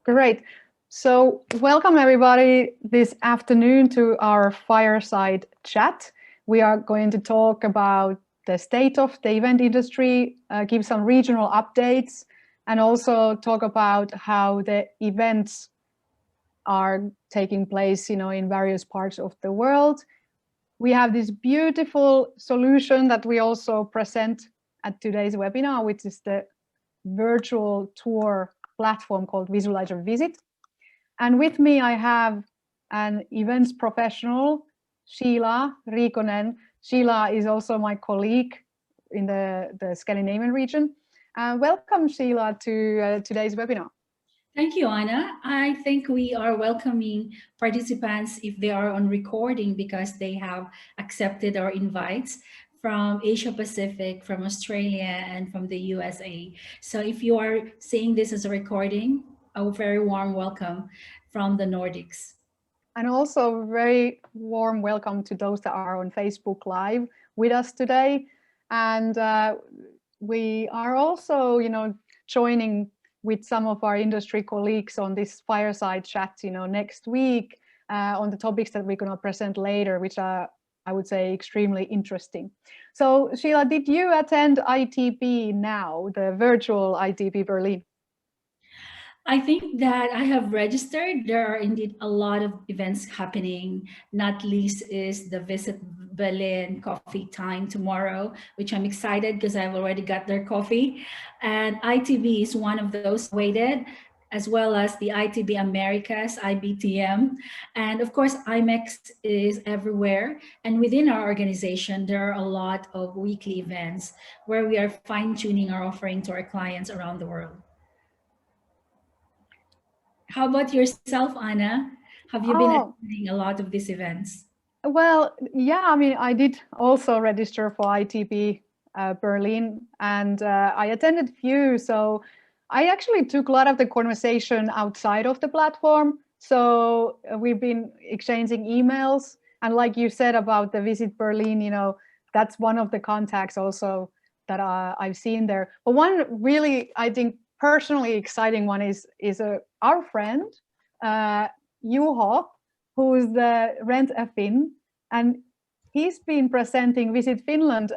Great. So welcome everybody this afternoon to our Fireside chat. We are going to talk about the state of the event industry, give some regional updates, and also talk about how the events are taking place, in various parts of the world. We have this beautiful solution that we also present at today's webinar, which is the virtual tour platform called Visualizer Visit. And with me, I have an events professional, Sheila Riikonen. Sheila is also my colleague in the Scandinavian region. Welcome, Sheila, to today's webinar. Thank you, Anna. I think we are welcoming participants if they are on recording because they have accepted our invites from Asia Pacific, from Australia, and from the USA. So if you are seeing this as a recording, a very warm welcome from the Nordics. And also very warm welcome to those that are on Facebook Live with us today. And we are also, joining with some of our industry colleagues on this fireside chat, next week on the topics that we're going to present later, which are, I would say, extremely interesting. So Sheila, did you attend ITB now, the virtual ITB Berlin? I think that I have registered. There are indeed a lot of events happening. Not least is the Visit Berlin coffee time tomorrow, which I'm excited because I've already got their coffee. And ITB is one of those awaited, as well as the ITB Americas, IBTM. And of course, IMEX is everywhere. And within our organization, there are a lot of weekly events where we are fine-tuning our offering to our clients around the world. How about yourself, Anna? Have you been attending a lot of these events? Well, yeah, I mean, I did also register for ITB Berlin, and I attended few. So I actually took a lot of the conversation outside of the platform. So we've been exchanging emails. And like you said about the Visit Berlin, that's one of the contacts also that I've seen there. But one really, I think, personally exciting one is our friend, Juho, who is the Rent a Fin, and he's been presenting Visit Finland,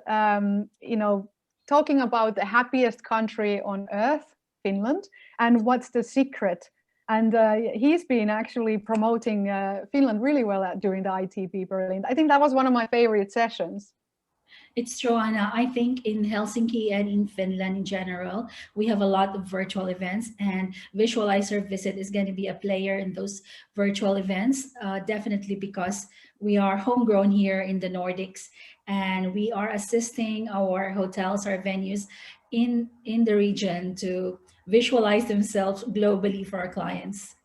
talking about the happiest country on earth, Finland, and what's the secret. And he's been actually promoting Finland really well during the ITB Berlin. I think that was one of my favorite sessions. It's true, Anna. I think in Helsinki and in Finland in general, we have a lot of virtual events, and Visualizer Visit is going to be a player in those virtual events, definitely because we are homegrown here in the Nordics, and we are assisting our hotels, our venues in the region to visualize themselves globally for our clients.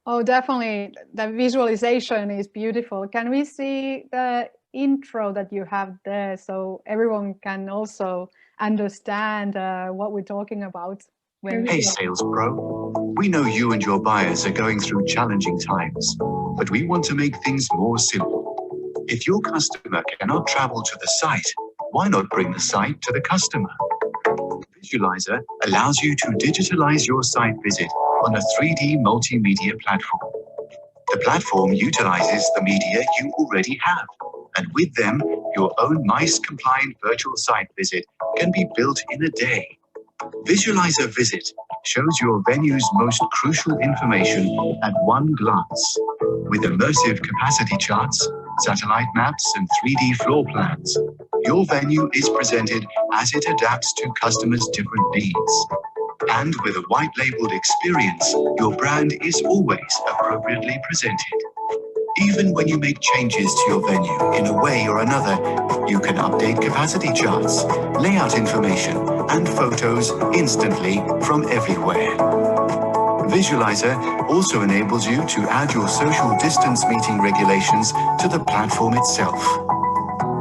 Oh, definitely. The visualization is beautiful. Can we see the intro that you have there so everyone can also understand what we're talking about? Hey, Sales Pro. We know you and your buyers are going through challenging times, but we want to make things more simple. If your customer cannot travel to the site, why not bring the site to the customer? Visualizer allows you to digitalize your site visit on a 3D multimedia platform. The platform utilizes the media you already have, and with them, your own MICE-compliant virtual site visit can be built in a day. Visualizer Visit shows your venue's most crucial information at one glance. With immersive capacity charts, satellite maps, and 3D floor plans, your venue is presented as it adapts to customers' different needs. And with a white-labeled experience, your brand is always appropriately presented. Even when you make changes to your venue in a way or another, you can update capacity charts, layout information, and photos instantly from everywhere. Visualizer also enables you to add your social distance meeting regulations to the platform itself.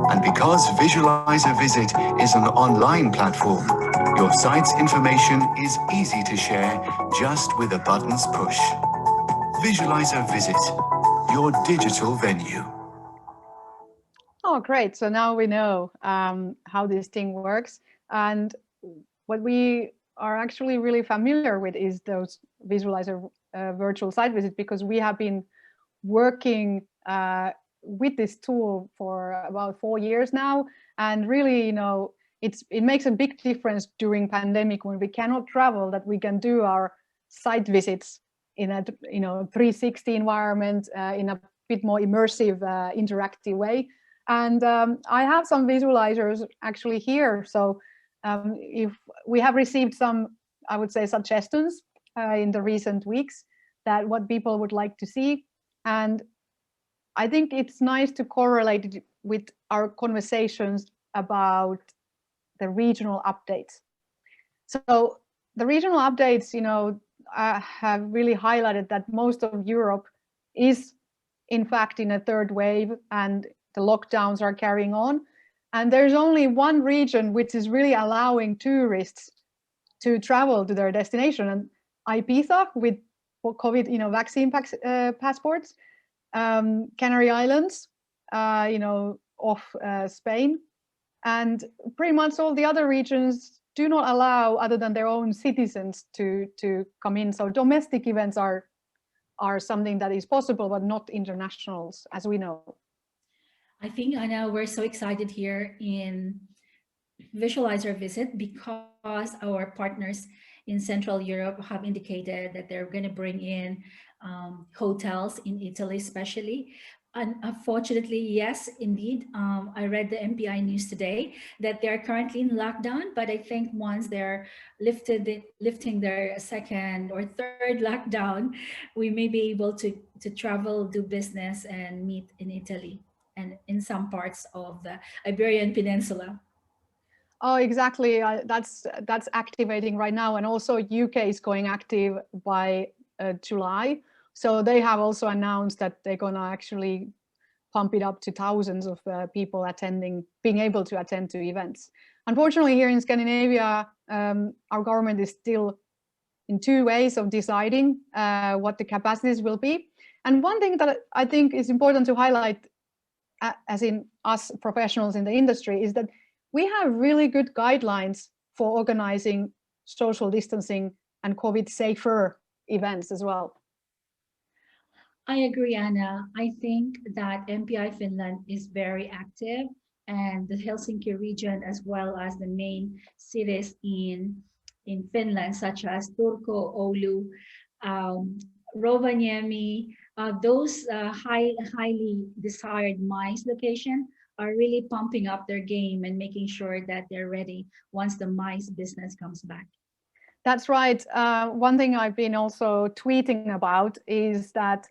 And because Visualizer Visit is an online platform, your site's information is easy to share just with a button's push. Visualizer Visit, your digital venue. Oh, great. So now we know how this thing works. And what we are actually really familiar with is those visualizer virtual site visits, because we have been working with this tool for about 4 years now, and really, it makes a big difference during pandemic when we cannot travel, that we can do our site visits in a 360 environment, in a bit more immersive, interactive way. And I have some visualizers actually here. So if we have received some, I would say, suggestions in the recent weeks that what people would like to see. And I think it's nice to correlate it with our conversations about the regional updates. So the regional updates, have really highlighted that most of Europe is in fact in a third wave, and the lockdowns are carrying on. And there's only one region which is really allowing tourists to travel to their destination, and Ibiza with COVID, vaccine passports, Canary Islands, off Spain, and pretty much all the other regions do not allow other than their own citizens to come in. So domestic events are something that is possible, but not internationals, as we know. I think, Anna, we're so excited here in Visualizer Visit because our partners in Central Europe have indicated that they're going to bring in hotels in Italy, especially. And unfortunately, yes, indeed. I read the MPI news today that they're currently in lockdown, but I think once they're lifting their second or third lockdown, we may be able to travel, do business, and meet in Italy and in some parts of the Iberian Peninsula. Oh, exactly. That's activating right now, and also UK is going active by July. So they have also announced that they're gonna actually pump it up to thousands of people being able to attend to events. Unfortunately, here in Scandinavia, our government is still in two ways of deciding what the capacities will be. And one thing that I think is important to highlight, as in us professionals in the industry, is that we have really good guidelines for organizing social distancing and COVID safer events as well. I agree, Anna. I think that MPI Finland is very active, and the Helsinki region, as well as the main cities in Finland, such as Turku, Oulu, Rovaniemi, those highly desired MICE location are really pumping up their game and making sure that they're ready once the MICE business comes back. That's right. One thing I've been also tweeting about is that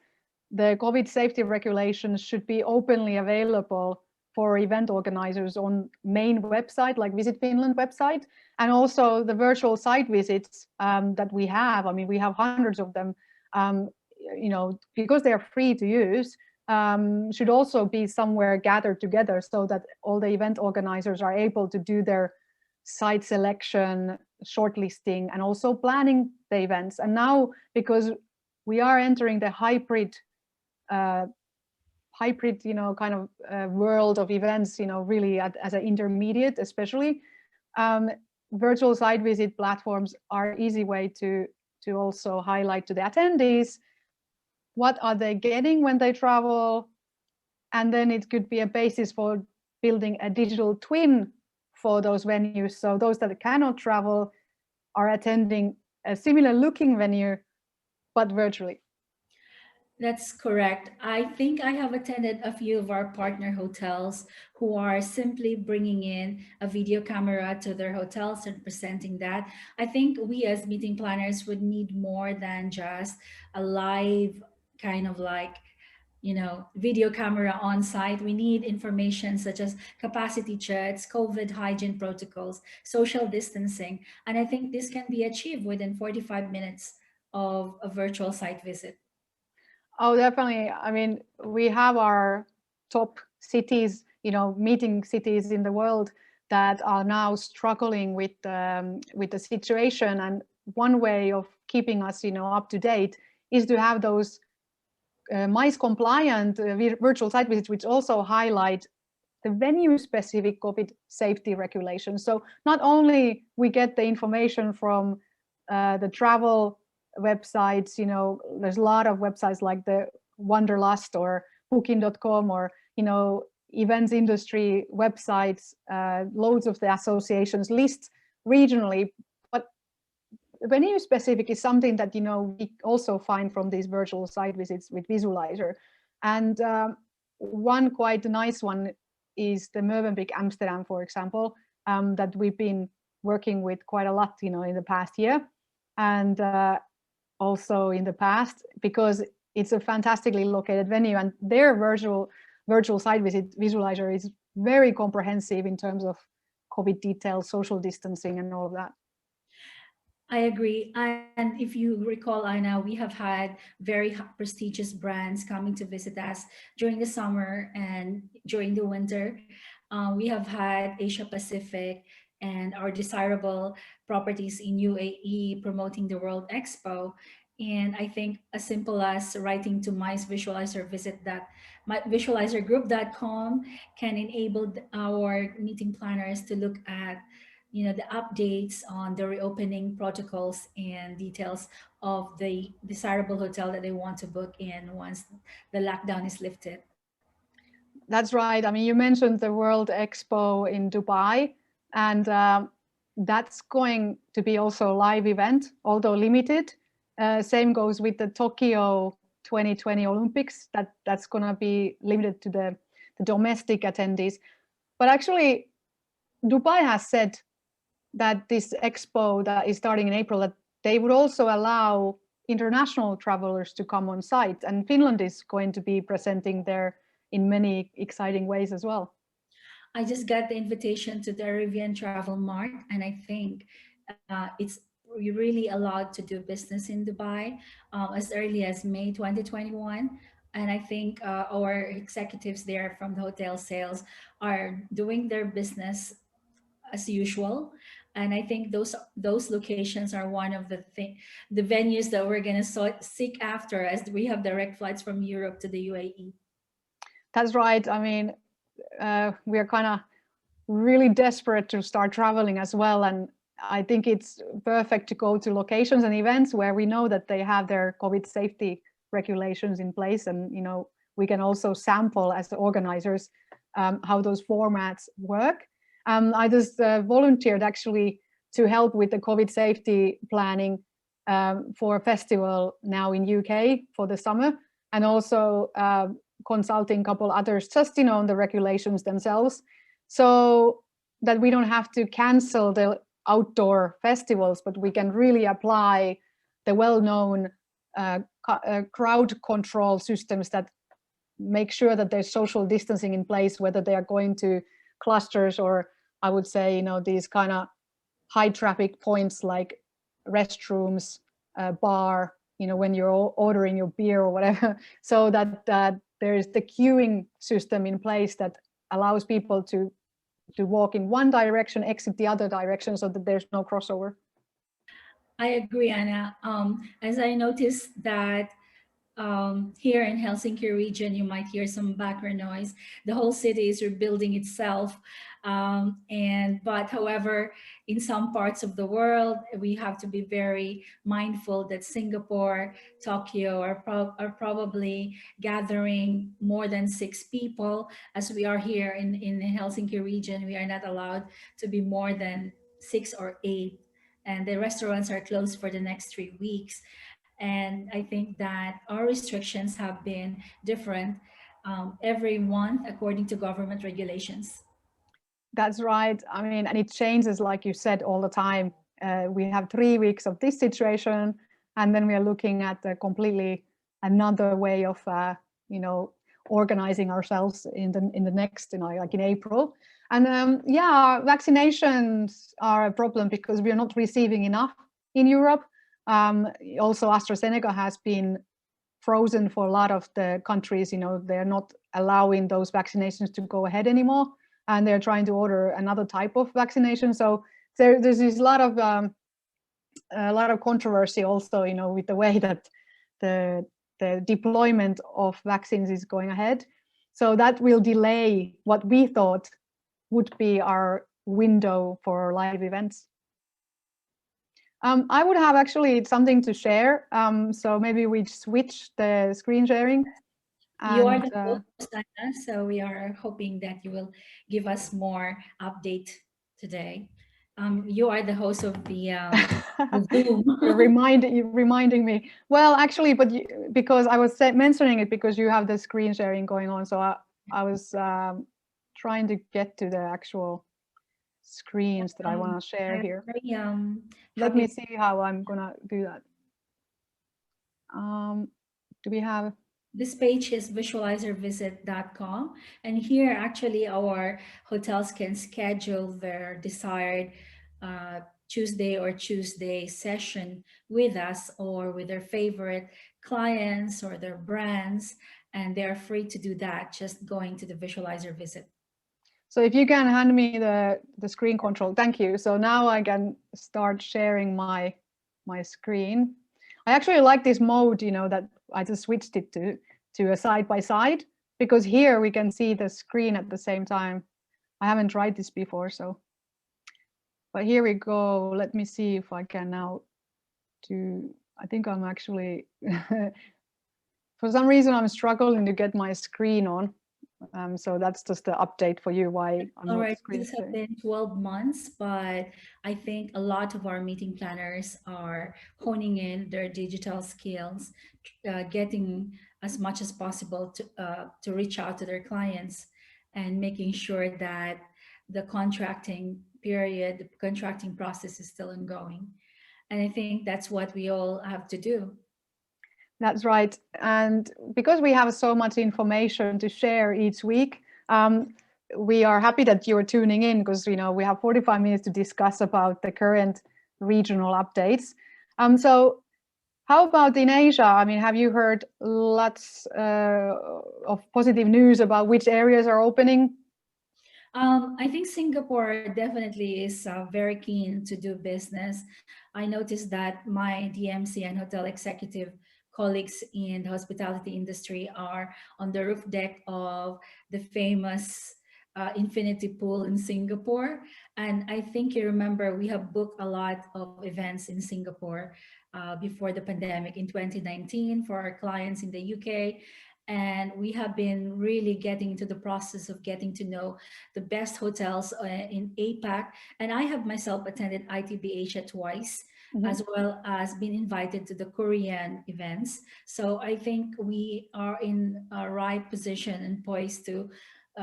the COVID safety regulations should be openly available for event organizers on main website, like Visit Finland website, and also the virtual site visits that we have. I mean, we have hundreds of them, because they are free to use, should also be somewhere gathered together so that all the event organizers are able to do their site selection, shortlisting, and also planning the events. And now, because we are entering the hybrid, world of events, really as an intermediate, especially, virtual site visit platforms are easy way to also highlight to the attendees what are they getting when they travel, and then it could be a basis for building a digital twin for those venues. So those that cannot travel are attending a similar looking venue, but virtually. That's correct. I think I have attended a few of our partner hotels who are simply bringing in a video camera to their hotels and presenting that. I think we as meeting planners would need more than just a live kind of video camera on site. We need information such as capacity checks, COVID hygiene protocols, social distancing. And I think this can be achieved within 45 minutes of a virtual site visit. Oh, definitely. I mean, we have our top cities, meeting cities in the world that are now struggling with the situation. And one way of keeping us, up to date is to have those MICE compliant virtual site visits, which also highlight the venue-specific COVID safety regulations. So not only we get the information from the travel websites, you know, there's a lot of websites like the Wanderlust or Booking.com or, you know, events industry websites, loads of the associations list regionally, but venue specific is something that, you know, we also find from these virtual site visits with Visualizer. And one quite nice one is the Mövenpick Amsterdam, for example, that we've been working with quite a lot, you know, in the past year, and also in the past, because it's a fantastically located venue, and their virtual site visit Visualizer is very comprehensive in terms of COVID details, social distancing, and all of that. I agree. And if you recall, Anna, we have had very prestigious brands coming to visit us during the summer and during the winter. We have had Asia Pacific and our desirable properties in UAE promoting the World Expo. And I think as simple as writing to my visualizer, visit that myvisualizergroup.com can enable our meeting planners to look at, you know, the updates on the reopening protocols and details of the desirable hotel that they want to book in once the lockdown is lifted. That's right. I mean, you mentioned the World Expo in Dubai, and that's going to be also a live event, although limited. Same goes with the Tokyo 2020 Olympics. That's going to be limited to the domestic attendees. But actually, Dubai has said that this expo that is starting in April, that they would also allow international travelers to come on site, and Finland is going to be presenting there in many exciting ways as well. I just got the invitation to the Arabian Travel Mart, and I think it's really allowed to do business in Dubai as early as May 2021. And I think our executives there from the hotel sales are doing their business as usual. And I think those locations are one of the venues that we're going to seek after, as we have direct flights from Europe to the UAE. That's right. I mean, we are kind of really desperate to start traveling as well. And I think it's perfect to go to locations and events where we know that they have their COVID safety regulations in place. And, you know, we can also sample as the organizers how those formats work. I just volunteered actually to help with the COVID safety planning for a festival now in UK for the summer, and also consulting a couple others just, you know, on the regulations themselves, so that we don't have to cancel the outdoor festivals, but we can really apply the well-known crowd control systems that make sure that there's social distancing in place, whether they are going to clusters or, I would say, you know, these kind of high traffic points like restrooms, bar, you know, when you're ordering your beer or whatever, so that there is the queuing system in place that allows people to walk in one direction, exit the other direction, so that there's no crossover. I agree, Anna. As I noticed that here in Helsinki region, you might hear some background noise. The whole city is rebuilding itself. But however, in some parts of the world, we have to be very mindful that Singapore, Tokyo are probably gathering more than 6 people. As we are here in the Helsinki region, we are not allowed to be more than 6 or 8. And the restaurants are closed for the next 3 weeks. And I think that our restrictions have been different every month according to government regulations. That's right. I mean, and it changes, like you said, all the time. We have 3 weeks of this situation, and then we are looking at a completely another way of, you know, organizing ourselves in the next, you know, like in April. And yeah, vaccinations are a problem because we are not receiving enough in Europe. Also, AstraZeneca has been frozen for a lot of the countries. You know, they're not allowing those vaccinations to go ahead anymore, and they're trying to order another type of vaccination. So there's a lot of controversy also, you know, with the way that the deployment of vaccines is going ahead. So that will delay what we thought would be our window for live events. I would have actually something to share. So maybe we switch the screen sharing. You are the host, Anna, so we are hoping that you will give us more update today. You are the host of the Zoom. You're reminding me. Well, actually, but because I was mentioning it because you have the screen sharing going on, so I was trying to get to the actual screens that I want to share here. Let me see how I'm gonna do that. Do we have? This page is visualizervisit.com, and here actually our hotels can schedule their desired Tuesday session with us or with their favorite clients or their brands, and they're free to do that just going to the Visualizer Visit. So if you can hand me the screen control, thank you. So now I can start sharing my screen. I actually like this mode, you know, that I just switched it to a side by side, because here we can see the screen at the same time. I haven't tried this before, so. But here we go. Let me see if I can now do. I think I'm actually, for some reason, I'm struggling to get my screen on. So that's just the update for you why I'm all not right. screen This has sharing. been 12 months, but I think a lot of our meeting planners are honing in their digital skills, getting as much as possible to reach out to their clients and making sure that the contracting period, the contracting process is still ongoing. And I think that's what we all have to do. That's right. And because we have so much information to share each week, we are happy that you're tuning in, because you know we have 45 minutes to discuss about the current regional updates. So how about in Asia? I mean, have you heard lots of positive news about which areas are opening? I think Singapore definitely is very keen to do business. I noticed that my DMC and hotel executive colleagues in the hospitality industry are on the roof deck of the famous infinity pool in Singapore. And I think you remember we have booked a lot of events in Singapore before the pandemic in 2019 for our clients in the UK. And we have been really getting into the process of getting to know the best hotels in APAC. And I have myself attended ITB Asia twice, as well as been invited to the Korean events. So I think we are in a right position and poised to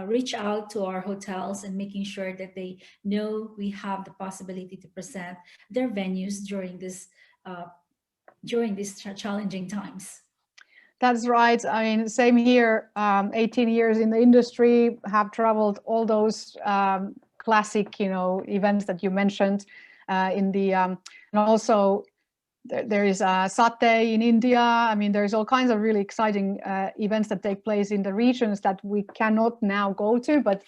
reach out to our hotels and making sure that they know we have the possibility to present their venues during these challenging times. That's right. I mean, same here. 18 years in the industry, have traveled all those classic, you know, events that you mentioned in the, and also there is Satay in India. I mean, there's all kinds of really exciting events that take place in the regions that we cannot now go to, but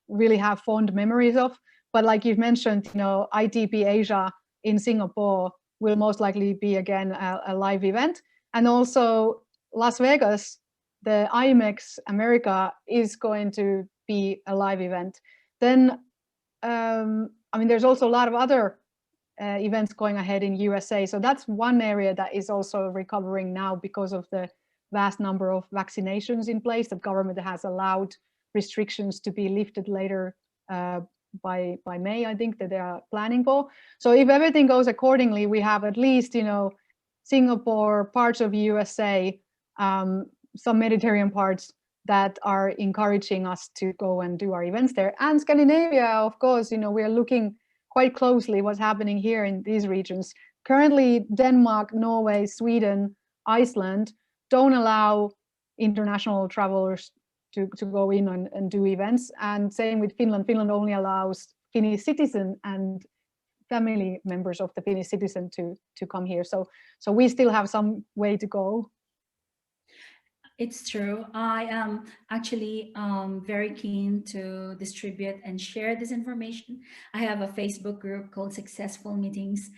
really have fond memories of. But like you've mentioned, you know, ITP Asia in Singapore will most likely be again a live event. And also Las Vegas, the IMEX America is going to be a live event. Then, I mean, there's also a lot of other events going ahead in USA. So that's one area that is also recovering now because of the vast number of vaccinations in place. The government has allowed restrictions to be lifted later by May, I think, that they are planning for. So if everything goes accordingly, we have at least, you know, Singapore, parts of USA, some Mediterranean parts that are encouraging us to go and do our events there. And Scandinavia, of course, you know, we are looking quite closely what's happening here in these regions. Currently, Denmark, Norway, Sweden, Iceland don't allow international travelers to go in and do events. And same with Finland. Finland only allows Finnish citizen and family members of the Finnish citizen to come here. So we still have some way to go. It's true. I am actually very keen to distribute and share this information. I have a Facebook group called Successful Meetings,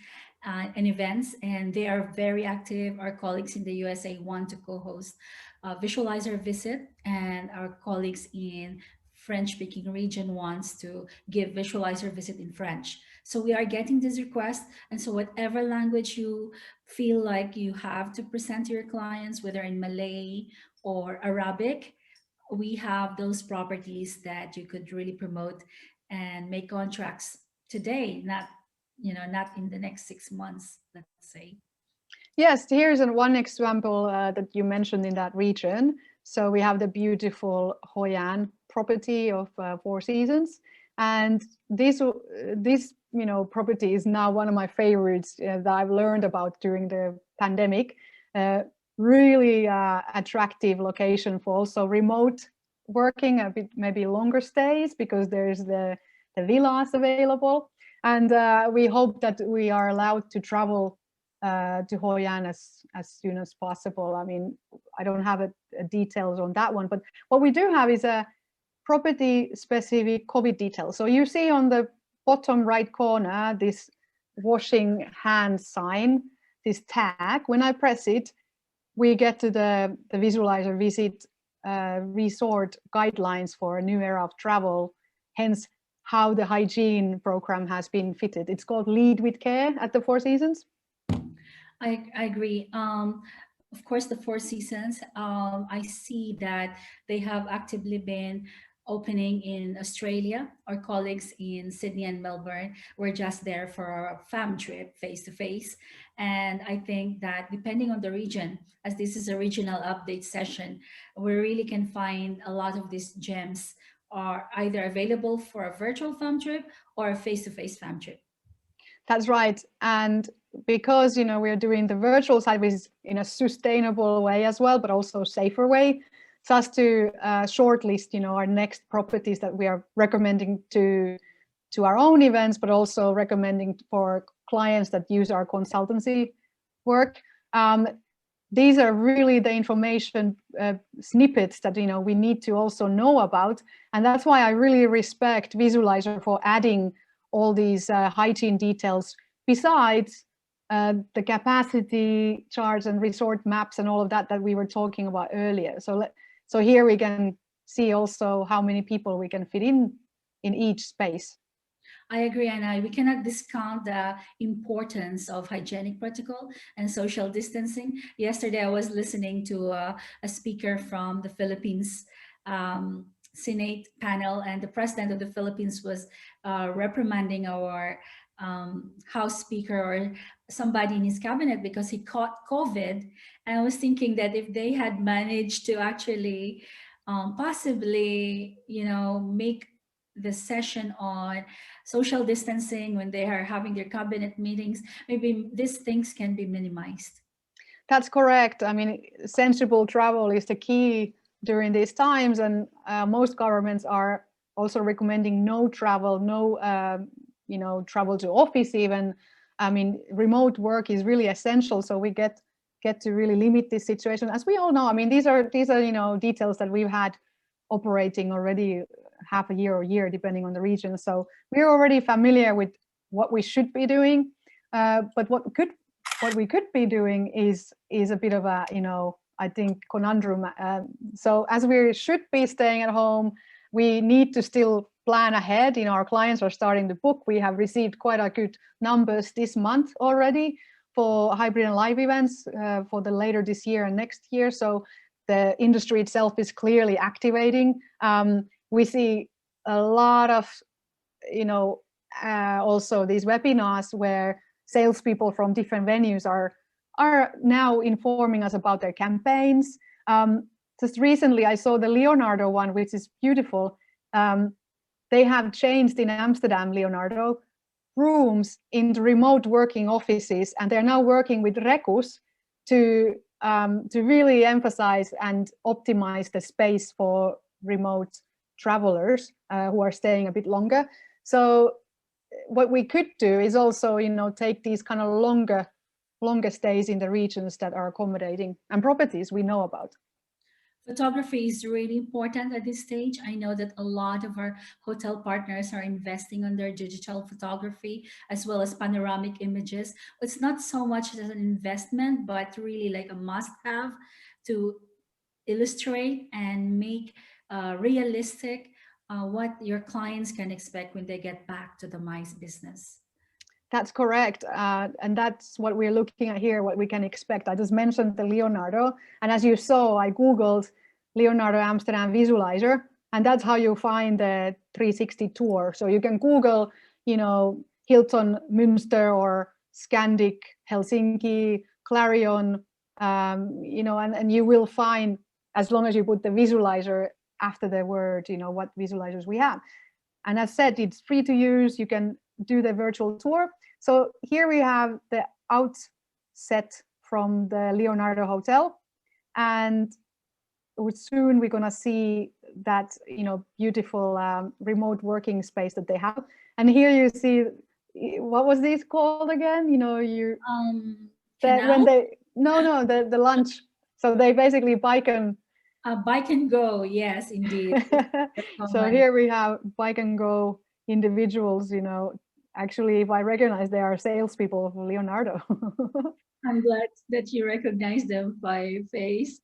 and events, and they are very active. Our colleagues in the USA want to co-host a visualizer visit, and our colleagues in French-speaking region wants to give visualizer visit in French. So we are getting this request, and so whatever language you feel like you have to present to your clients, whether in Malay or Arabic, we have those properties that you could really promote and make contracts today, not in the next 6 months, let's say. Yes, here's one example that you mentioned in that region. So we have the beautiful Hoi An property of Four Seasons, and this property is now one of my favorites that I've learned about during the pandemic. Really attractive location for also remote working, a bit maybe longer stays, because there's the villas available, and we hope that we are allowed to travel to Hoi An as soon as possible. I mean, I don't have a details on that one, but what we do have is a property specific COVID details. So you see on the bottom right corner this washing hands sign, this tag. When I press it, we get to the visualizer visit resort guidelines for a new era of travel, hence how the hygiene program has been fitted. It's called Lead with Care at the Four Seasons. I agree. Of course, the Four Seasons, I see that they have actively been opening in Australia. Our colleagues in Sydney and Melbourne were just there for a fam trip face to face. And I think that depending on the region, as this is a regional update session, we really can find a lot of these gems are either available for a virtual fam trip or a face-to-face fam trip. That's right. And because we're doing the virtual side in a sustainable way as well, but also safer way, so as to shortlist our next properties that we are recommending to our own events, but also recommending for clients that use our consultancy work. These are really the information snippets that we need to also know about, and that's why I really respect Visualizer for adding all these hygiene details besides the capacity charts and resort maps and all of that we were talking about earlier. So here we can see also how many people we can fit in each space. I agree, and we cannot discount the importance of hygienic protocol and social distancing. Yesterday, I was listening to a speaker from the Philippines Senate panel, and the president of the Philippines was reprimanding our House Speaker or somebody in his cabinet because he caught COVID. And I was thinking that if they had managed to actually possibly, make the session on social distancing when they are having their cabinet meetings, maybe these things can be minimized. That's correct. I mean, sensible travel is the key during these times, and most governments are also recommending no travel, no travel to office even. I mean, remote work is really essential, so we get to really limit this situation. As we all know, I mean, these are details that we've had operating already half a year or year, depending on the region. So we're already familiar with what we should be doing, but what we could be doing is a bit of a I think conundrum. So as we should be staying at home, we need to still plan ahead. Our clients are starting to book. We have received quite a good numbers this month already for hybrid and live events for the later this year and next year. So the industry itself is clearly activating. We see a lot of, also these webinars where salespeople from different venues are now informing us about their campaigns. Just recently, I saw the Leonardo one, which is beautiful. They have changed in Amsterdam, Leonardo, rooms into remote working offices, and they're now working with Recus to really emphasize and optimize the space for remote travelers who are staying a bit longer. So what we could do is also, take these kind of longer stays in the regions that are accommodating and properties we know about. Photography is really important at this stage. I know that a lot of our hotel partners are investing on their digital photography as well as panoramic images. It's not so much as an investment, but really like a must have to illustrate and make realistic what your clients can expect when they get back to the MICE business. That's correct. And that's what we're looking at here, what we can expect. I just mentioned the Leonardo. And as you saw, I Googled Leonardo Amsterdam Visualizer, and that's how you find the 360 tour. So you can Google, you know, Hilton Münster or Scandic Helsinki, Clarion, you know, and you will find, as long as you put the visualizer after the word, you know, what visualizers we have. And as said, it's free to use. You can do the virtual tour. So here we have the outset from the Leonardo Hotel, and soon we're gonna see that, you know, beautiful remote working space that they have. And here you see, what was this called again? You know, when they the lunch. So they basically bike and go. Yes, indeed. So here we have bike and go individuals, you know. Actually, if I recognize, they are salespeople of Leonardo. I'm glad that you recognize them by face.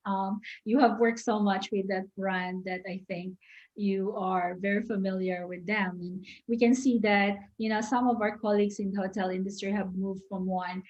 You have worked so much with that brand that I think you are very familiar with them. And we can see that, you know, some of our colleagues in the hotel industry have moved from one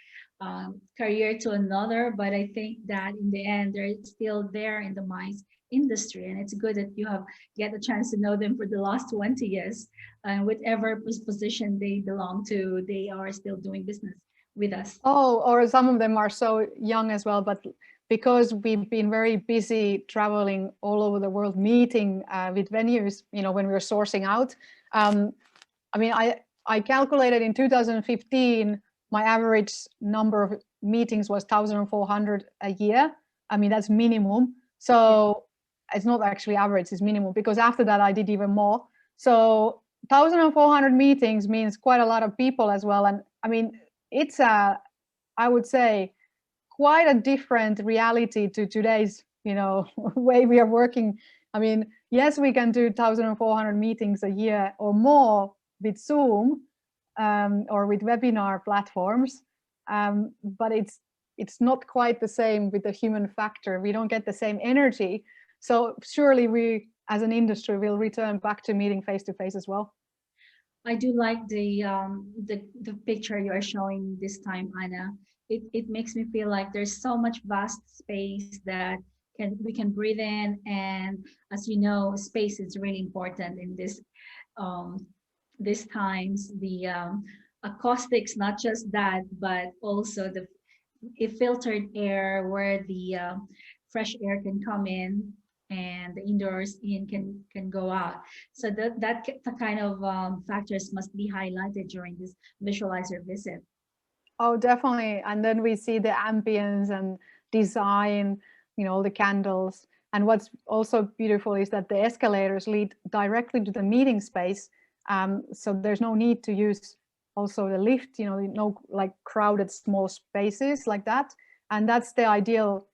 career to another, but I think that in the end, they're still there in the MICE industry. And it's good that you have get a chance to know them for the last 20 years. And whatever position they belong to, they are still doing business with us. Oh, or some of them are so young as well, but because we've been very busy traveling all over the world, meeting with venues, you know, when we were sourcing out. I mean, I calculated in 2015, my average number of meetings was 1,400 a year. I mean, that's minimum. So it's not actually average, it's minimum, because after that I did even more. So 1,400 meetings means quite a lot of people as well. And I mean, it's I would say, quite a different reality to today's, you know, way we are working. I mean, yes, we can do 1,400 meetings a year or more with Zoom or with webinar platforms, but it's not quite the same with the human factor. We don't get the same energy. So surely we, as an industry, will return back to meeting face to face as well. I do like the picture you are showing this time, Anna. It makes me feel like there's so much vast space that we can breathe in, and as you know, space is really important in these times. The acoustics, not just that, but also the filtered air where the fresh air can come in and the indoors in can go out. So that the kind of factors must be highlighted during this visualizer visit. Oh, definitely. And then we see the ambience and design, you know, the candles. And what's also beautiful is that the escalators lead directly to the meeting space. So there's no need to use also the lift, you know, no like crowded small spaces like that. And that's the ideal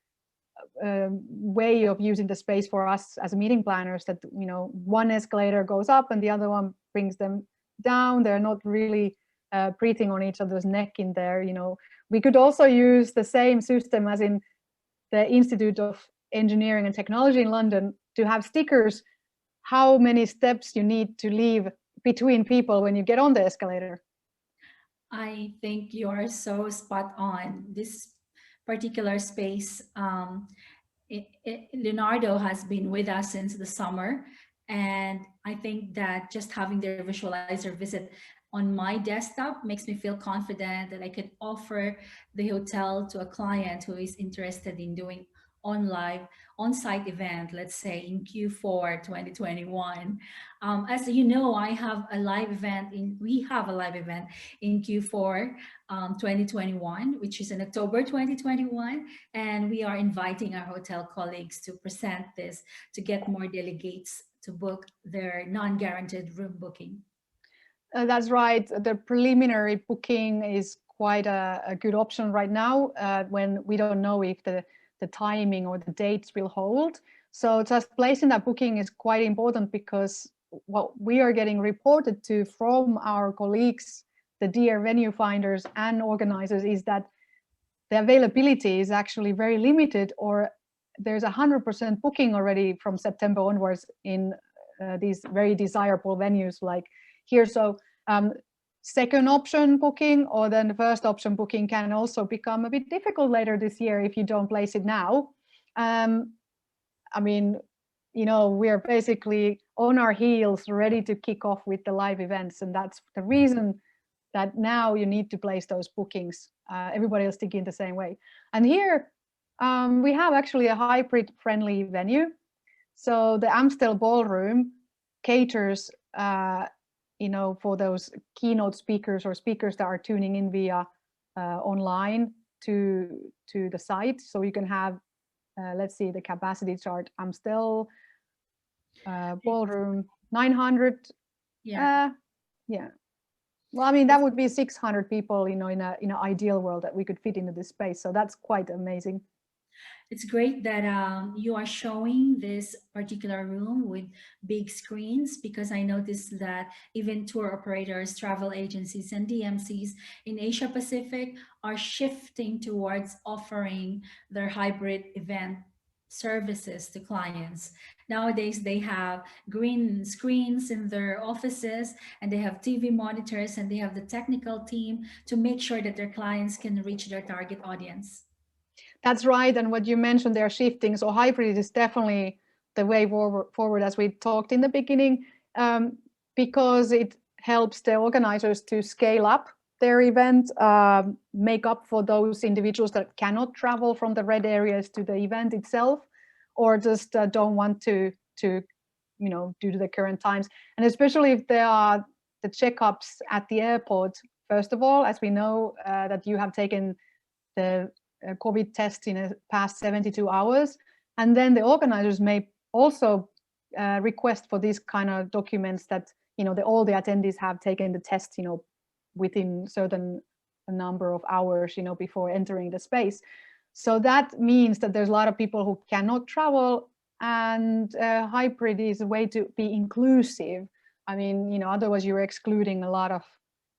way of using the space for us as meeting planners, that, you know, one escalator goes up and the other one brings them down. They're not really breathing on each other's neck in there. You know, we could also use the same system as in the Institute of Engineering and Technology in London to have stickers, how many steps you need to leave between people when you get on the escalator. I think you are so spot on. This particular space, Leonardo has been with us since the summer. And I think that just having their visualizer visit on my desktop makes me feel confident that I could offer the hotel to a client who is interested in doing on-site event, let's say in Q4 2021. As you know, we have a live event in Q4 2021, which is in October 2021, and we are inviting our hotel colleagues to present this to get more delegates to book their non-guaranteed room booking. That's right. The preliminary booking is quite a good option right now when we don't know if the timing or the dates will hold. So just placing that booking is quite important, because what we are getting reported to from our colleagues, the dear venue finders and organizers, is that the availability is actually very limited, or there's 100% booking already from September onwards in these very desirable venues like here. So second option booking, or then the first option booking, can also become a bit difficult later this year if you don't place it now. I mean, you know, we are basically on our heels, ready to kick off with the live events, and that's the reason that now you need to place those bookings. Everybody is thinking the same way. And here we have actually a hybrid-friendly venue. So the Amstel Ballroom caters, you know, for those keynote speakers or speakers that are tuning in via online to the site. So you can have, let's see the capacity chart. Amstel Ballroom 900. Yeah. Yeah. Well, I mean, that would be 600 people, you know, in an ideal world that we could fit into this space. So that's quite amazing. It's great that you are showing this particular room with big screens, because I noticed that even tour operators, travel agencies, and DMCs in Asia Pacific are shifting towards offering their hybrid event services to clients. Nowadays, they have green screens in their offices, and they have TV monitors, and they have the technical team to make sure that their clients can reach their target audience. That's right. And what you mentioned, they're shifting. So hybrid is definitely the way forward, as we talked in the beginning, because it helps the organizers to scale up their event, make up for those individuals that cannot travel from the red areas to the event itself, or just don't want to, you know, due to the current times. And especially if there are the checkups at the airport, first of all, as we know that you have taken the COVID test in the past 72 hours. And then the organizers may also request for these kind of documents that, you know, all the attendees have taken the test, you know, within certain number of hours, you know, before entering the space. So that means that there's a lot of people who cannot travel, and hybrid is a way to be inclusive. I mean, you know, otherwise you're excluding a lot of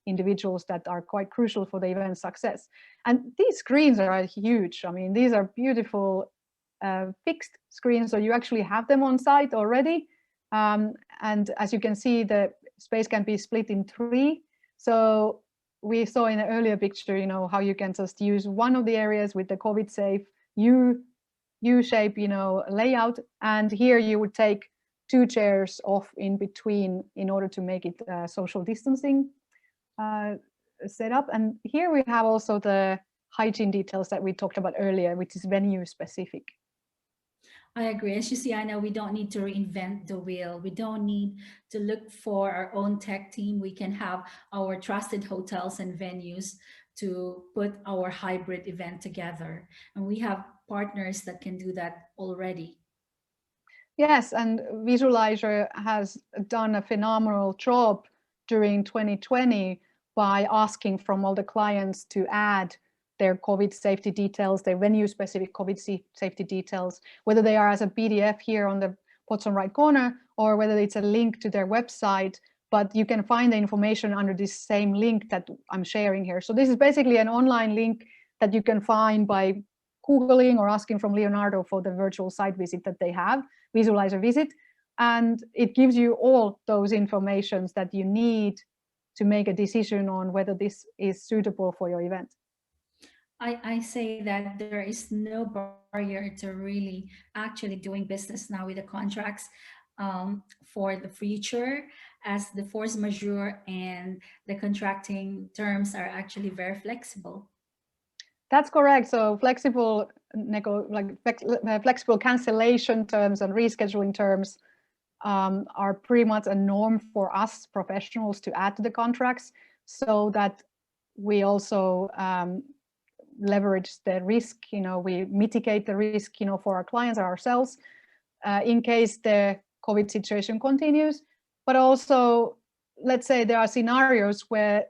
individuals that are quite crucial for the event success. And these screens are huge. I mean, these are beautiful fixed screens, so you actually have them on site already. And as you can see, the space can be split in 3. So we saw in an earlier picture, you know, how you can just use one of the areas with the COVID safe U-shape, you know, layout. And here you would take 2 chairs off in between in order to make it social distancing set up. And here we have also the hygiene details that we talked about earlier, which is venue specific. I agree. As you see, Anna, we don't need to reinvent the wheel. We don't need to look for our own tech team. We can have our trusted hotels and venues to put our hybrid event together. And we have partners that can do that already. Yes, and Visualizer has done a phenomenal job during 2020 by asking from all the clients to add their COVID safety details, their venue-specific COVID safety details, whether they are as a PDF here on the bottom right corner, or whether it's a link to their website. But you can find the information under this same link that I'm sharing here. So this is basically an online link that you can find by Googling or asking from Leonardo for the virtual site visit that they have, Visualizer Visit. And it gives you all those informations that you need to make a decision on whether this is suitable for your event. I say that there is no barrier to really actually doing business now with the contracts for the future, as the force majeure and the contracting terms are actually very flexible. That's correct. So flexible flexible cancellation terms and rescheduling terms are pretty much a norm for us professionals to add to the contracts, so that we also leverage the risk, you know, we mitigate the risk, you know, for our clients or ourselves in case the COVID situation continues. But also, let's say there are scenarios where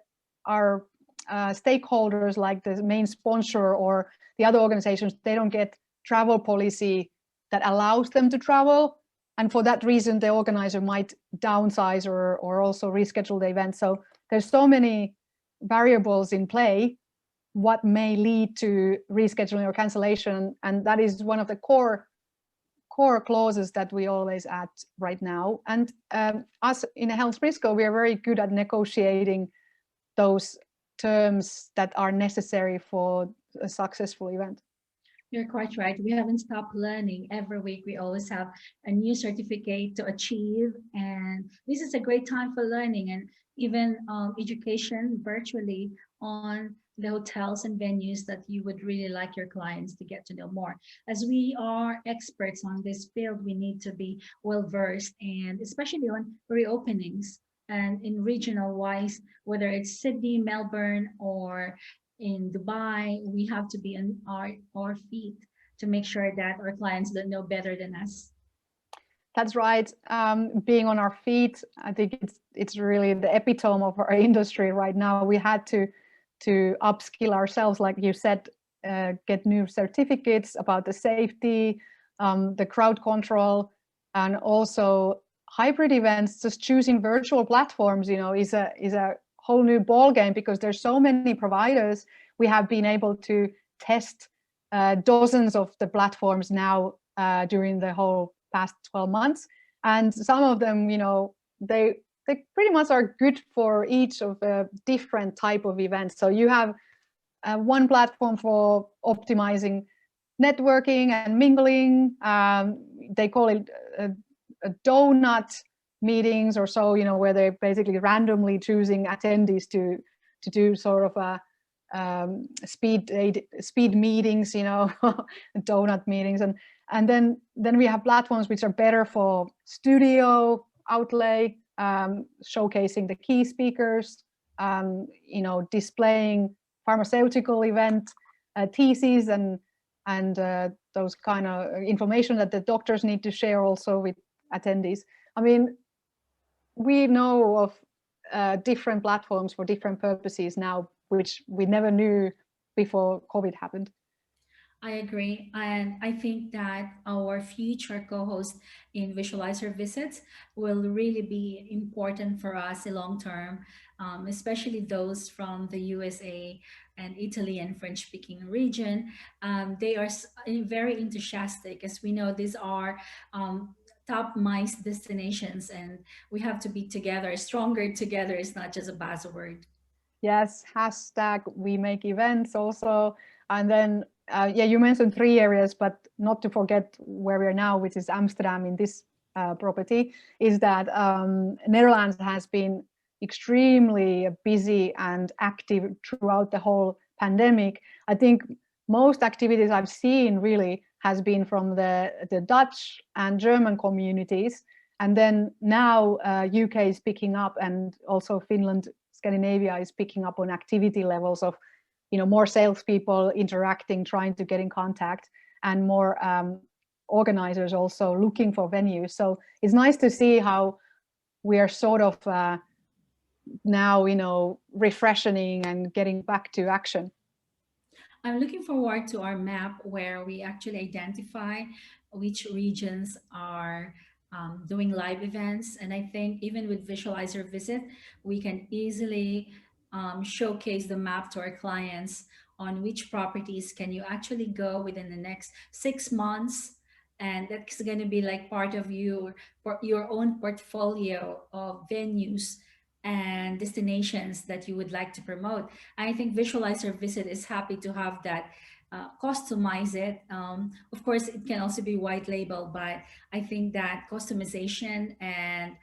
our stakeholders, like the main sponsor or the other organizations, they don't get travel policy that allows them to travel. And for that reason, the organizer might downsize or also reschedule the event. So there's so many variables in play what may lead to rescheduling or cancellation. And that is one of the core clauses that we always add right now. And us in HelmsBriscoe, we are very good at negotiating those terms that are necessary for a successful event. You're quite right. We haven't stopped learning. Every week we always have a new certificate to achieve. And this is a great time for learning and even education virtually on the hotels and venues that you would really like your clients to get to know more. As we are experts on this field, we need to be well versed, and especially on reopenings and in regional wise, whether it's Sydney, Melbourne, or in Dubai, we have to be on our feet to make sure that our clients don't know better than us. That's right. Being on our feet, I think it's really the epitome of our industry right now. We had to upskill ourselves, like you said, get new certificates about the safety, the crowd control, and also hybrid events. Just choosing virtual platforms, is a whole new ball game, because there's so many providers. We have been able to test dozens of the platforms now during the whole past 12 months, and some of them, they pretty much are good for each of the different type of events. So you have one platform for optimizing networking and mingling. They call it a donut meetings or so, where they're basically randomly choosing attendees to do sort of a speed meetings, donut meetings, and then we have platforms which are better for studio outlay, showcasing the key speakers, displaying pharmaceutical event theses and those kind of information that the doctors need to share also with attendees. I mean, we know of different platforms for different purposes now, which we never knew before COVID happened. I agree. And I think that our future co-hosts in Visualizer Visits will really be important for us in long term, especially those from the USA and Italy and French speaking region. They are very enthusiastic, as we know these are top MICE destinations, and we have to be together. Stronger together is not just a buzzword. Yes, hashtag we make events also. And then, you mentioned 3 areas, but not to forget where we are now, which is Amsterdam in this property, is that Netherlands has been extremely busy and active throughout the whole pandemic. I think most activities I've seen really has been from the Dutch and German communities. And then now UK is picking up, and also Finland, Scandinavia is picking up on activity levels of, more salespeople interacting, trying to get in contact, and more organizers also looking for venues. So it's nice to see how we are sort of now, refreshing and getting back to action. I'm looking forward to our map where we actually identify which regions are doing live events. And I think even with Visualizer Visit, we can easily showcase the map to our clients on which properties can you actually go within the next 6 months. And that's going to be like part of your own portfolio of venues and destinations that you would like to promote. I think Visualizer Visit is happy to have that, customize it. Of course, it can also be white label, but I think that customization and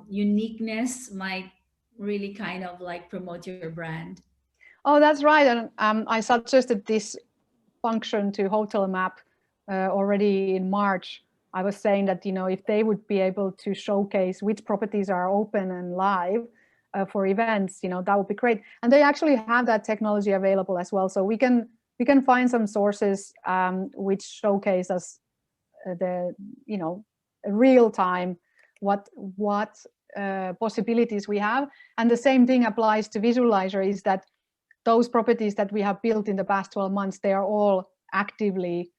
uniqueness might really kind of like promote your brand. Oh, that's right. And I suggested this function to Hotel Map already in March. I was saying that, if they would be able to showcase which properties are open and live for events, that would be great. And they actually have that technology available as well. So we can find some sources which showcase us the, real time what possibilities we have. And the same thing applies to Visualizer, is that those properties that we have built in the past 12 months, they are all actively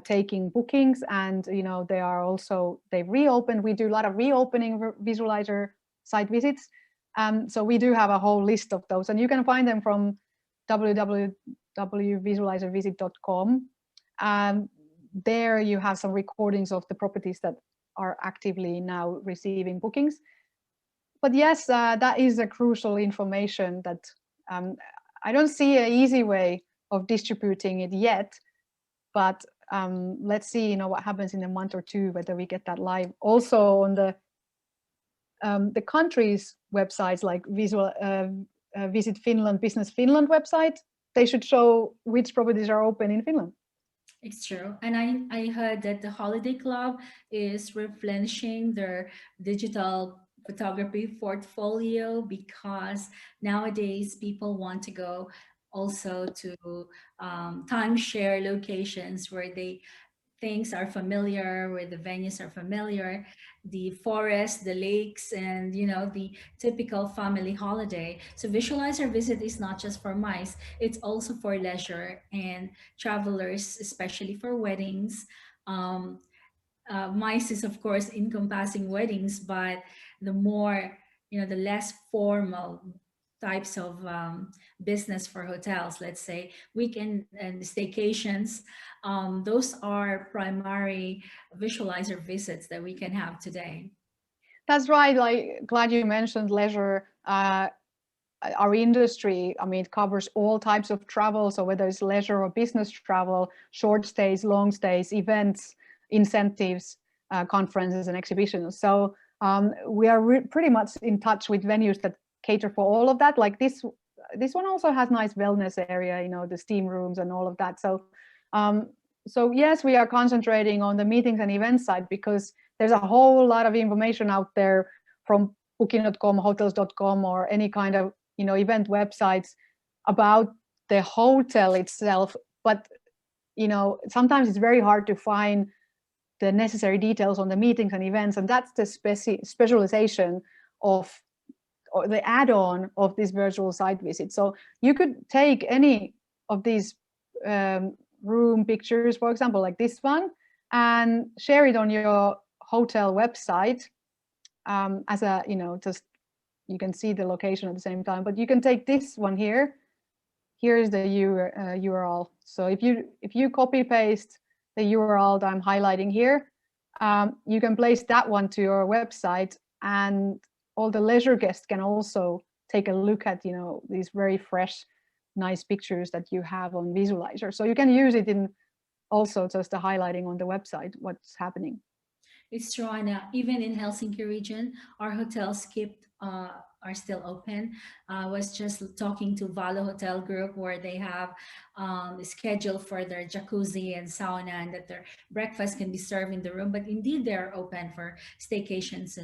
taking bookings, and they are also, they've reopened. We do a lot of reopening visualizer site visits. So we do have a whole list of those, and you can find them from www.visualizervisit.com. There you have some recordings of the properties that are actively now receiving bookings. But yes, that is a crucial information that I don't see an easy way of distributing it yet, but let's see, what happens in a month or two, whether we get that live. Also on the countries' websites, like Visit Finland, Business Finland website, they should show which properties are open in Finland. It's true. And I heard that the Holiday Club is replenishing their digital photography portfolio, because nowadays people want to go also to timeshare locations where things are familiar, where the venues are familiar, the forest, the lakes, and the typical family holiday. So Visualizer Visit is not just for MICE, it's also for leisure and travelers, especially for weddings. MICE is of course encompassing weddings, but the more, the less formal types of business for hotels, let's say weekend and staycations, those are primary Visualizer visits that we can have today. That's right. Like, glad you mentioned leisure. Our industry, it covers all types of travel. So whether it's leisure or business travel, short stays, long stays, events, incentives, conferences and exhibitions. So we are pretty much in touch with venues that cater for all of that. Like this one also has nice wellness area, the steam rooms and all of that. So so yes, we are concentrating on the meetings and events side, because there's a whole lot of information out there from booking.com, hotels.com, or any kind of event websites about the hotel itself. But sometimes it's very hard to find the necessary details on the meetings and events, and that's the specialization of, or the add-on of this virtual site visit. So you could take any of these room pictures, for example, like this one, and share it on your hotel website as a, just, you can see the location at the same time. But you can take this one here. Here's the URL. So if you copy paste the URL that I'm highlighting here, you can place that one to your website, and all the leisure guests can also take a look at these very fresh, nice pictures that you have on Visualizer. So you can use it in also just the highlighting on the website what's happening. It's true, and even in Helsinki region, our hotels are still open. I was just talking to Valo Hotel Group, where they have scheduled for their jacuzzi and sauna, and that their breakfast can be served in the room. But indeed, they're open for staycations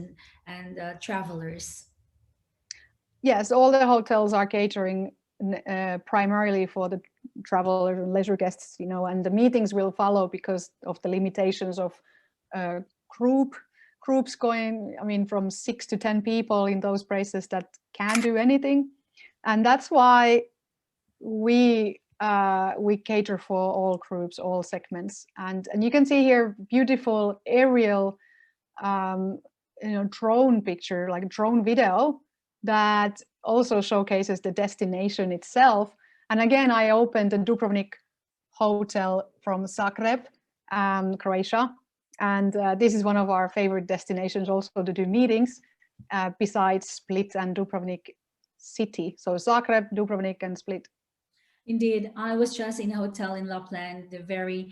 and travelers. Yes, all the hotels are catering primarily for the travelers and leisure guests, and the meetings will follow because of the limitations of groups going, from 6 to 10 people in those places that can do anything. And that's why we cater for all groups, all segments. And you can see here beautiful aerial drone picture, like drone video, that also showcases the destination itself. And again, I opened the Dubrovnik hotel from Zagreb, Croatia. And this is one of our favorite destinations also to do meetings, besides Split and Dubrovnik city. So Zagreb, Dubrovnik and Split. Indeed, I was just in a hotel in Lapland, the very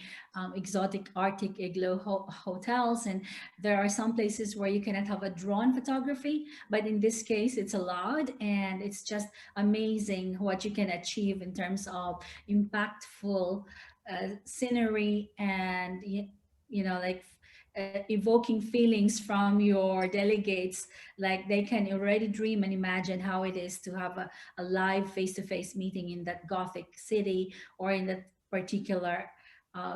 exotic Arctic igloo hotels, and there are some places where you cannot have a drone photography, but in this case it's allowed, and it's just amazing what you can achieve in terms of impactful scenery and evoking feelings from your delegates. Like, they can already dream and imagine how it is to have a live face-to-face meeting in that Gothic city, or in that particular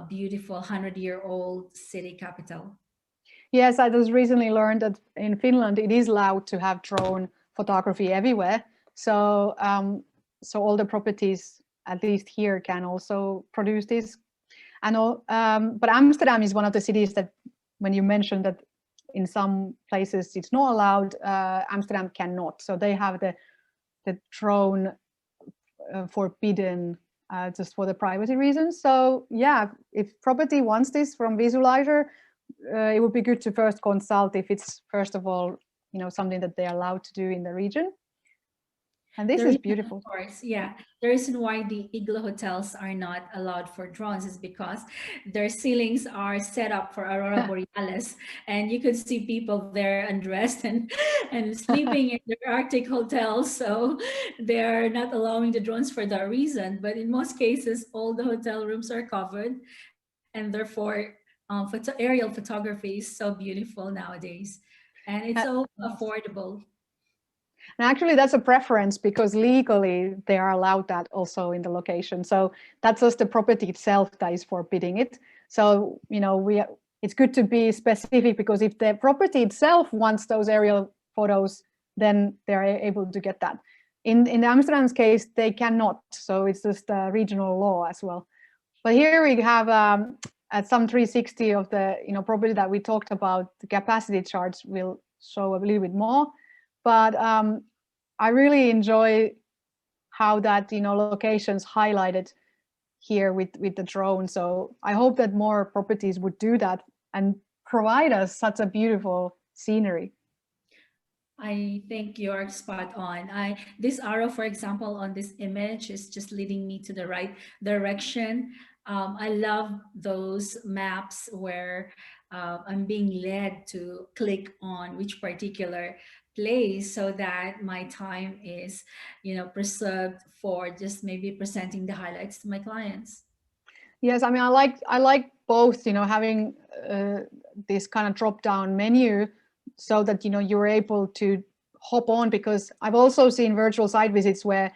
beautiful 100-year-old city capital. Yes, I just recently learned that in Finland it is allowed to have drone photography everywhere. So so all the properties, at least here, can also produce this. And but Amsterdam is one of the cities that, when you mentioned that in some places it's not allowed, Amsterdam cannot. So they have the drone forbidden just for the privacy reasons. So yeah, if property wants this from visualizer, it would be good to first consult if it's, first of all, something that they're allowed to do in the region. And this is beautiful. Of course, yeah. The reason why the igloo hotels are not allowed for drones is because their ceilings are set up for aurora borealis, and you could see people there undressed and sleeping in the Arctic hotels. So they're not allowing the drones for that reason. But in most cases, all the hotel rooms are covered, and therefore, aerial photography is so beautiful nowadays, and it's so affordable. And actually, that's a preference because legally they are allowed that also in the location. So that's just the property itself that is forbidding it. So, it's good to be specific, because if the property itself wants those aerial photos, then they're able to get that. In Amsterdam's case, they cannot. So it's just a regional law as well. But here we have at some 360 of the property that we talked about, the capacity charts will show a little bit more. But I really enjoy how that locations highlighted here with the drone. So I hope that more properties would do that and provide us such a beautiful scenery. I think you're spot on. This arrow, for example, on this image is just leading me to the right direction. I love those maps where I'm being led to click on which particular place, so that my time is, preserved for just maybe presenting the highlights to my clients. Yes, I mean, I like both, having this kind of drop-down menu, so that you're able to hop on, because I've also seen virtual site visits where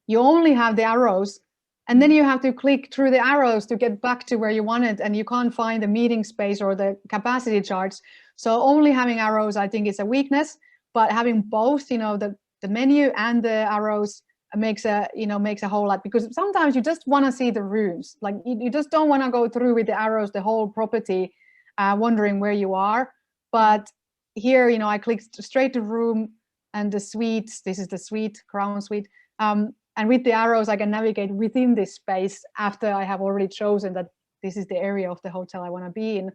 you only have the arrows, and then you have to click through the arrows to get back to where you want it, and you can't find the meeting space or the capacity charts. So only having arrows, I think, is a weakness, but having both, the menu and the arrows makes a whole lot, because sometimes you just want to see the rooms. Like you just don't want to go through with the arrows the whole property, wondering where you are. But here, I clicked straight to room and the suites. This is the suite, crown suite. And with the arrows, I can navigate within this space after I have already chosen that this is the area of the hotel I want to be in.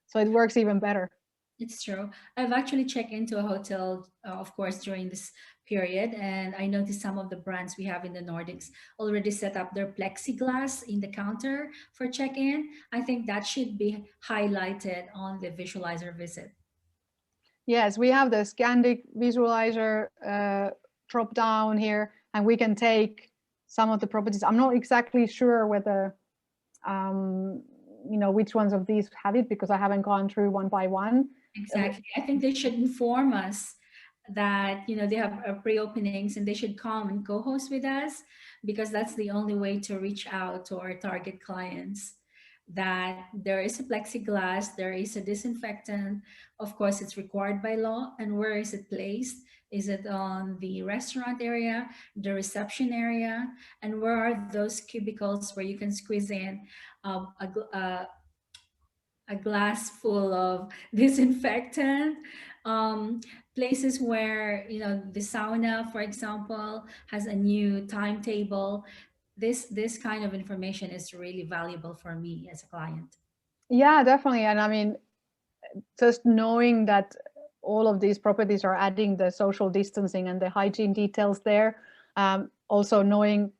So it works even better. It's true. I've actually checked into a hotel, of course, during this period, and I noticed some of the brands we have in the Nordics already set up their plexiglass in the counter for check-in. I think that should be highlighted on the visualizer visit. Yes, we have the Scandic visualizer drop down here, and we can take some of the properties. I'm not exactly sure whether which ones of these have it, because I haven't gone through one by one. Exactly. I think they should inform us that they have pre-openings, and they should come and co-host with us, because that's the only way to reach out to our target clients, that there is a plexiglass, there is a disinfectant. Of course, it's required by law. And where is it placed? Is it on the restaurant area, the reception area? And where are those cubicles where you can squeeze in a glass full of disinfectant? Places where the sauna, for example, has a new timetable. This kind of information is really valuable for me as a client. Yeah, definitely. And I mean, just knowing that all of these properties are adding the social distancing and the hygiene details there, also knowing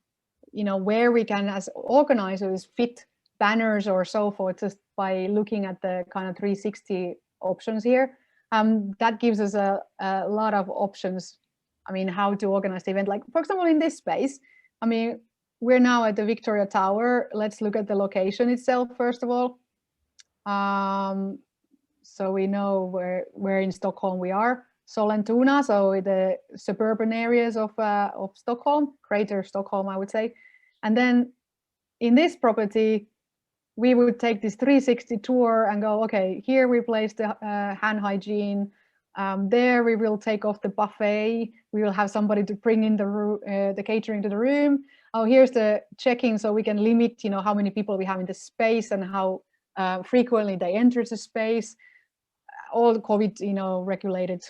where we can, as organizers, fit banners or so forth, just by looking at the kind of 360 options here. That gives us a lot of options. I mean, how to organize the event. Like, for example, in this space, I mean, we're now at the Victoria Tower. Let's look at the location itself, first of all. So we know where in Stockholm we are. Sollentuna, so the suburban areas of Stockholm, greater Stockholm, I would say. And then in this property, we would take this 360 tour and go, okay, here we place the hand hygiene. There we will take off the buffet. We will have somebody to bring in the catering to the room. oh, here's the check-in, so we can limit, how many people we have in the space and how frequently they enter the space, all the COVID, regulated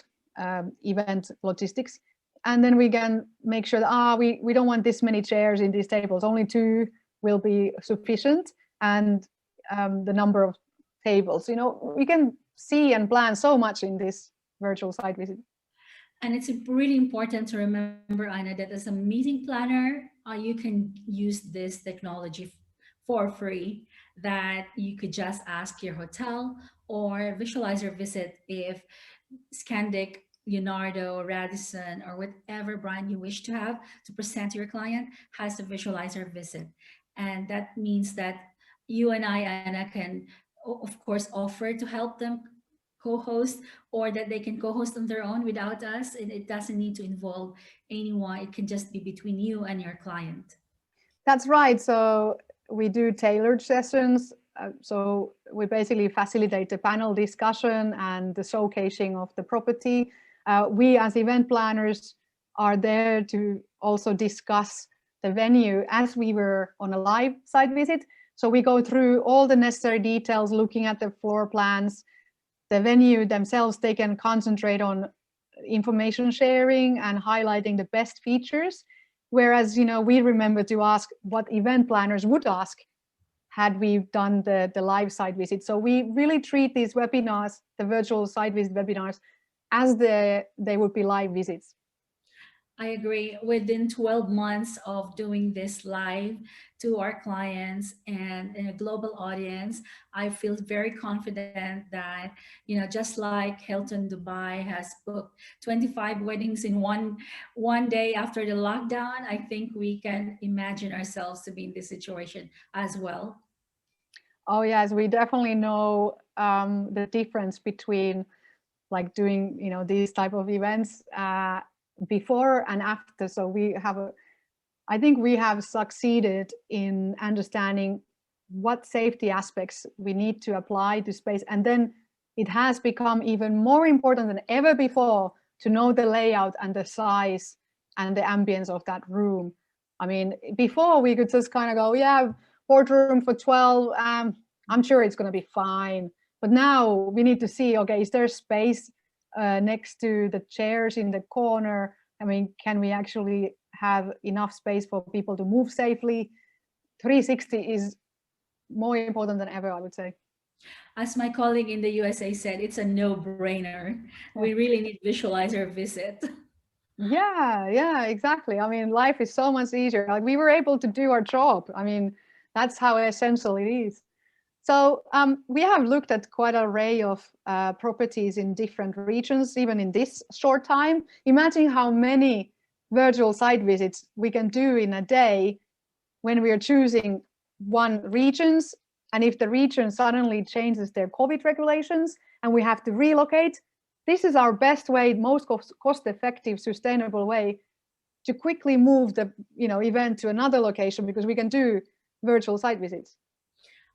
event logistics. And then we can make sure that we don't want this many chairs in these tables, only 2 will be sufficient, and the number of tables. We can see and plan so much in this virtual site visit. And it's really important to remember, Anna, that as a meeting planner, you can use this technology for free, that you could just ask your hotel or visualizer visit if Scandic, Leonardo, Radisson, or whatever brand you wish to have to present to your client has a visualizer visit. And that means that you and I, Anna, can, of course, offer to help them co-host, or that they can co-host on their own without us, and it doesn't need to involve anyone. It can just be between you and your client. That's right. So we do tailored sessions. So we basically facilitate the panel discussion and the showcasing of the property. We as event planners are there to also discuss the venue as we were on a live site visit. So we go through all the necessary details, looking at the floor plans, the venue themselves. They can concentrate on information sharing and highlighting the best features. Whereas, we remember to ask what event planners would ask had we done the live site visit. So we really treat these webinars, the virtual site visit webinars, as they would be live visits. I agree. Within 12 months of doing this live to our clients and in a global audience, I feel very confident that, just like Hilton Dubai has booked 25 weddings in one day after the lockdown, I think we can imagine ourselves to be in this situation as well. Oh yes, we definitely know the difference between like doing, these type of events before and after. So I think we have succeeded in understanding what safety aspects we need to apply to space. And then it has become even more important than ever before to know the layout and the size and the ambience of that room. I mean, before we could just kind of go, yeah, boardroom for 12, I'm sure it's going to be fine. But now we need to see, okay, is there space next to the chairs in the corner? I mean, can we actually have enough space for people to move safely? 360 is more important than ever, I would say. As my colleague in the USA said, it's a no-brainer. We really need visualizer visit. Yeah, exactly. I mean, life is so much easier. Like, we were able to do our job. I mean, that's how essential it is. So we have looked at quite an array of properties in different regions, even in this short time. Imagine how many virtual site visits we can do in a day when we are choosing one regions. And if the region suddenly changes their COVID regulations and we have to relocate, this is our best way, most cost-effective, sustainable way to quickly move the event to another location, because we can do virtual site visits.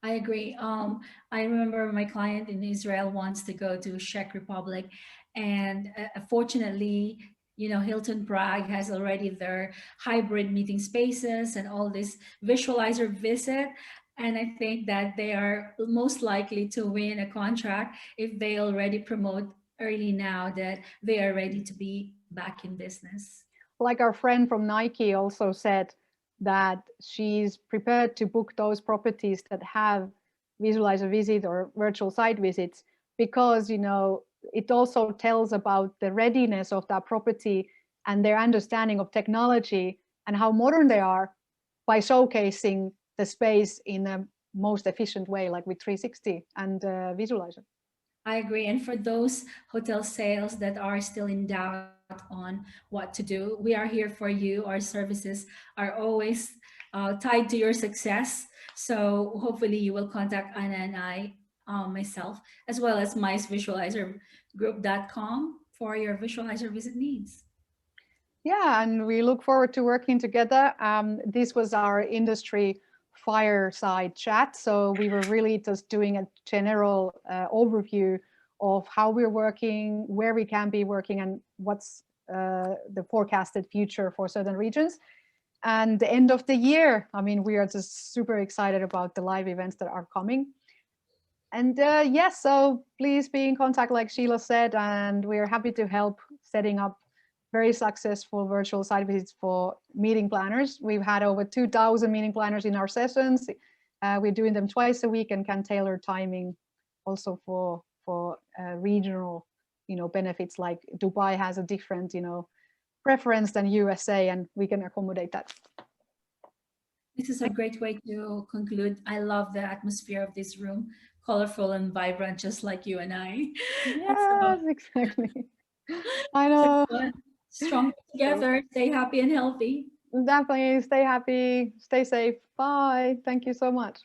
I agree. I remember my client in Israel wants to go to Czech Republic, and fortunately, Hilton Prague has already their hybrid meeting spaces and all this visualizer visit. And I think that they are most likely to win a contract if they already promote early now that they are ready to be back in business. Like our friend from Nike also said, that she's prepared to book those properties that have visualizer visit or virtual site visits, because it also tells about the readiness of that property and their understanding of technology and how modern they are, by showcasing the space in a most efficient way, like with 360 and visualizer. I agree. And for those hotel sales that are still in doubt on what to do, we are here for you. Our services are always tied to your success. So hopefully you will contact Anna and I, myself, as well as MicevisualizerGroup.com for your visualizer visit needs. Yeah, and we look forward to working together. This was our industry fireside chat. So we were really just doing a general overview of how we're working, where we can be working, and what's the forecasted future for certain regions. and the end of the year. I mean, we are just super excited about the live events that are coming. And yes, so please be in contact, like Sheila said, and we're happy to help setting up very successful virtual site visits for meeting planners. We've had over 2,000 meeting planners in our sessions. We're doing them twice a week and can tailor timing also for regional, benefits, like Dubai has a different, preference than USA, and we can accommodate that. This is a great way to conclude. I love the atmosphere of this room, colorful and vibrant, just like you and I. Yes, exactly. I know. Strong together, stay happy and healthy. Definitely stay happy, stay safe. Bye. Thank you so much.